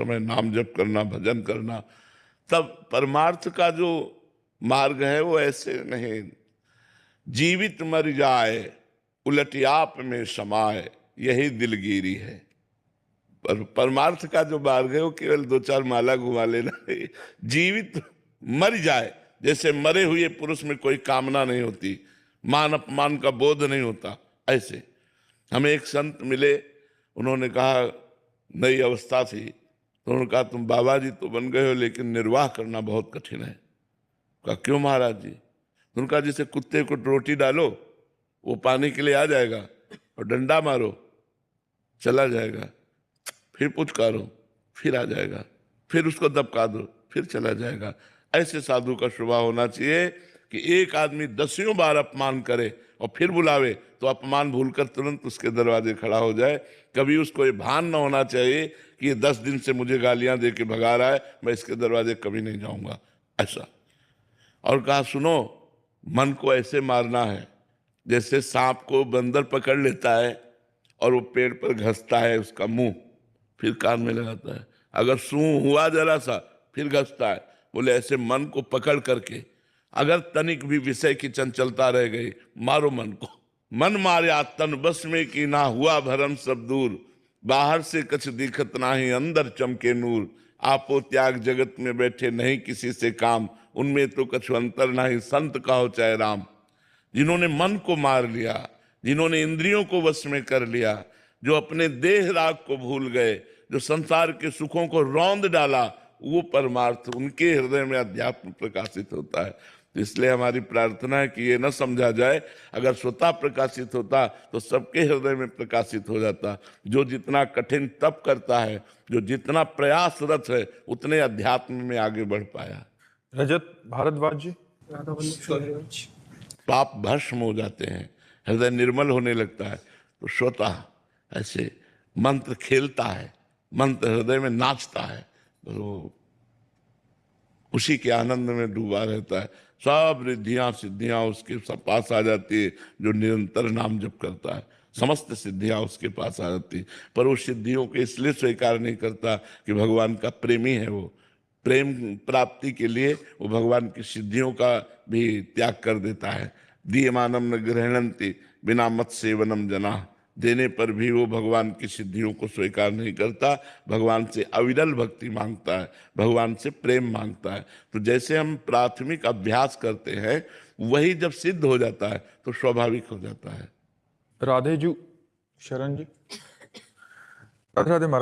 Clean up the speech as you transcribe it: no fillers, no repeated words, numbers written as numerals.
समय नाम जप करना, भजन करना, तब परमार्थ का जो मार्ग है वो ऐसे नहीं। जीवित मर जाए उलट आप में समाए, यही दिलगिरी है। पर परमार्थ का जो मार्ग है वो केवल दो चार माला घुमा लेना है। जीवित मर जाए, जैसे मरे हुए पुरुष में कोई कामना नहीं होती, मान अपमान का बोध नहीं होता, ऐसे हमें एक संत मिले। उन्होंने कहा, नई अवस्था थी, तो उन्होंने कहा तुम बाबा जी तो बन गए हो लेकिन निर्वाह करना बहुत कठिन है। कहा क्यों महाराज जी? उनका जैसे कुत्ते को रोटी डालो वो पाने के लिए आ जाएगा, और डंडा मारो चला जाएगा, फिर पुचकारो फिर आ जाएगा, फिर उसको दबका दो फिर चला जाएगा। ऐसे साधु का स्वभाव होना चाहिए कि एक आदमी दसियों बार अपमान करे और फिर बुलावे तो अपमान भूलकर तुरंत उसके दरवाजे खड़ा हो जाए। कभी उसको ये भान ना होना चाहिए कि ये 10 दिन से मुझे गालियां दे के भगा रहा है, मैं इसके दरवाजे कभी नहीं जाऊंगा, ऐसा। और कहा सुनो, मन को ऐसे मारना है जैसे सांप को बंदर पकड़ लेता है और वो पेड़ पर घसता है उसका मुंह, फिर कान में लगाता है, अगर सूं हुआ जरा सा फिर घसता है। बोले ऐसे मन को पकड़ करके अगर तनिक भी विषय की चंचलता रह गई, मारो मन को। मन मार्या तन बस में कि ना हुआ भरम सब दूर, बाहर से कछ दिखत नाही अंदर चमके नूर। आपो त्याग जगत में बैठे नहीं किसी से काम, उनमें तो कछु अंतर नहीं संत कहो चाहे राम। जिन्होंने मन को मार लिया, जिन्होंने इंद्रियों को वश में कर लिया, जो अपने देह राग को भूल गए, जो संसार के सुखों को रौंद डाला, वो परमार्थ उनके हृदय में अध्यात्म प्रकाशित होता है। तो इसलिए हमारी प्रार्थना है कि ये न समझा जाए, अगर स्वतः प्रकाशित होता तो सबके हृदय में प्रकाशित हो जाता। जो जितना कठिन तप करता है, जो जितना प्रयासरत है, उतने अध्यात्म में आगे बढ़ पाया। रजत भारद्वाज जी। पाप भस्म हो जाते हैं, हृदय निर्मल होने लगता है, तो स्वतः ऐसे मंत्र खेलता है, मंत्र हृदय में नाचता है, तो उसी के आनंद में डूबा रहता है। सब रिद्धियां सिद्धियां उसके पास आ जाती है। जो निरंतर नाम जप करता है, समस्त सिद्धियां उसके पास आ जाती है। पर वो सिद्धियों को इसलिए स्वीकार नहीं करता कि भगवान का प्रेमी है। वो प्रेम प्राप्ति के लिए वो भगवान की सिद्धियों का भी त्याग कर देता है। दीयमानम न गृहणन्ति बिना मत सेवनम जना, देने पर भी वो भगवान की सिद्धियों को स्वीकार नहीं करता। भगवान से अविरल भक्ति मांगता है, भगवान से प्रेम मांगता है। तो जैसे हम प्राथमिक अभ्यास करते हैं, वही जब सिद्ध हो जाता है तो स्वाभाविक हो जाता है। राधे जी, शरण जी। राधे राधे महाराज।